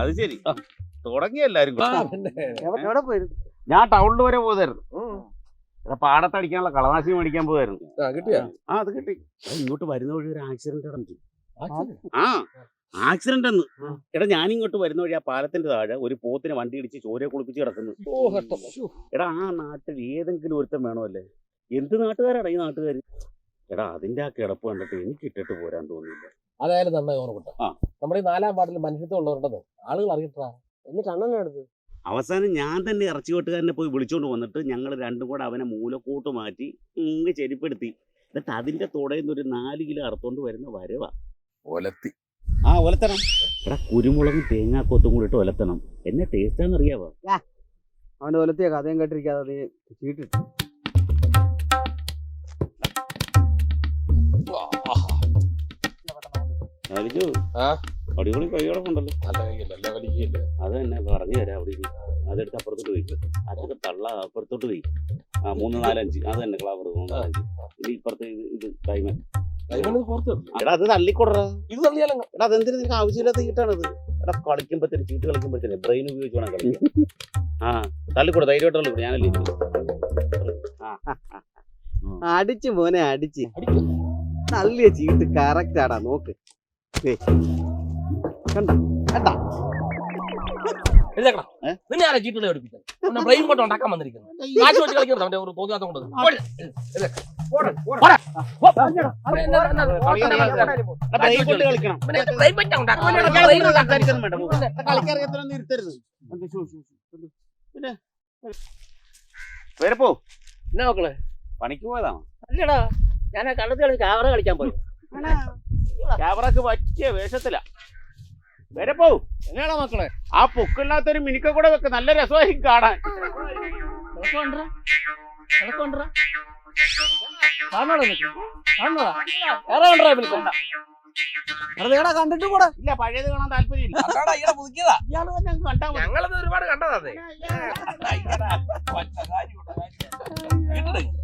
അത് ശരി തുടങ്ങി എല്ലാരും എവിടെ പോയിരുന്നു? ഞാൻ ടൗണിൽ വരെ പോയതായിരുന്നു. പാടത്തടിക്കാനുള്ള കളനാശി മേടിക്കാൻ പോയായിരുന്നു. അത് കിട്ടി. ഇങ്ങോട്ട് വരുന്ന വഴി ഒരു ആക്സിഡന്റ് നടന്നു. ആക്സിഡന്റ് എന്ന് എടാ, ഞാനിങ്ങോട്ട് വരുന്ന വഴി ആ പാലത്തിന്റെ താഴെ ഒരു പോത്തിനെ വണ്ടി ഇടിച്ച് ചോരയെ കുളിപ്പിച്ച് കിടക്കുന്നു. എടാ, ആ നാട്ടിൽ ഏതെങ്കിലും ഒരുത്തം വേണമല്ലേ? എന്ത് നാട്ടുകാരാണ് ഈ നാട്ടുകാർ? എടാ, അതിന്റെ ആ കിടപ്പ് കണ്ടിട്ട് എനിക്ക് ഇട്ടിട്ട് പോരാൻ തോന്നിയില്ല. അതായാലും നന്നായി ഓർമ്മ. നമ്മുടെ ഈ 4-ാം വാർഡിൽ മനുഷ്യത്വം ഉള്ളവരുണ്ടെന്ന് ആളുകൾ അറിയട്ടാ. എന്നിട്ട് അണ്ണനെ എടുത്ത് അവസാനം ഞാൻ തന്നെ ഇറച്ചി വെട്ടുകാരനെ പോയി വിളിച്ചോണ്ട് വന്നിട്ട് ഞങ്ങൾ രണ്ടും കൂടെ അവനെ മൂലക്കൂട്ട് മാറ്റി ഇങ്ങ് ചെരിപ്പെടുത്തി. എന്നിട്ട് അതിന്റെ തുടയിൽ ഒരു 4 കിലോ അറുത്തോണ്ട് വരുന്ന വരവാ. ഒലത്തി ഒലത്തണം. എടാ, കുരുമുളകും തേങ്ങാക്കൊത്തും കൂടി ഇട്ട് ഒലത്തണം. എന്നെ ടേസ്റ്റാന്ന് അറിയാവോ? അവന്റെ ഒലത്തിയ കഥയും കേട്ടിരിക്കാതെ നീ ചീട്ടിട്ടു. അടിപൊളി കൈകളൊക്കെണ്ടല്ലോ. അത് തന്നെ പറഞ്ഞു തരാം. അവിടെ അതെടുത്ത് അപ്പുറത്തോട്ട് പോയി. അതൊക്കെ തള്ള അപ്പുറത്തോട്ട് പോയി. 3, 4, 5 അത് തന്നെ ക്ലാവർ 3, 4, 5. ഇത് ഇപ്പുറത്ത് ഇത് ഡയമണ്ട്. എടാ, അത് തള്ളിക്കൊടറാ. ഇത് തള്ളിയാലോ? എടാ, അതെന്തിനു നിനക്ക് ആവശ്യമില്ലാത്ത ചീട്ടാണത്. എടാ, കളിക്കുമ്പോഴത്തേന് ചീട്ട് കളിക്കുമ്പോഴത്തേനെ ബ്രെയിൻ ഉപയോഗിച്ച് വേണം കളിക്കാൻ. തള്ളിക്കൂടെ, ധൈര്യമായിട്ട് തള്ളിക്കൂടെ. ഞാനല്ലേ അടിച്ചു മോനെ, അടിച്ച് തള്ളിയ ചീട്ട് കറക്റ്റ് ആടാ. നോക്ക് കണ്ട കേട്ടാ. നിന്നെ ആരാ ചീട്ടുകളെ പഠിപ്പിച്ചത്? ബ്രെയിൻ കൊണ്ട് ഉണ്ടാക്കാൻ വന്നിരിക്കുന്നു. കാശ് വെച്ച് കളിക്കുന്നത് അവന്റെ ഒരു തോന്നിയാത്തം കൊണ്ട്. വരപ്പോ എന്നാ മക്കളെ, പണിക്ക് പോയതാണോ? അല്ലടാ, ഞാൻ ആ കള്ളത്തി കളി ക്യാമറ കളിക്കാൻ പോയി. ക്യാമറക്ക് പറ്റിയ വേഷത്തില. വരപ്പോ എന്നാടാ മക്കളെ, ആ പൊക്കില്ലാത്തൊരു മിനിക്ക കൂടെ വെക്ക്. നല്ല രസമായിരിക്കും കാണാൻ. കണ്ടിട്ട് കൂടെ ഇല്ല, പഴയത് കാണാൻ താല്പര്യമില്ല. ഇയാള് തന്നെ കണ്ടാ മതി. ഞങ്ങളത് ഒരുപാട് കണ്ടതാ.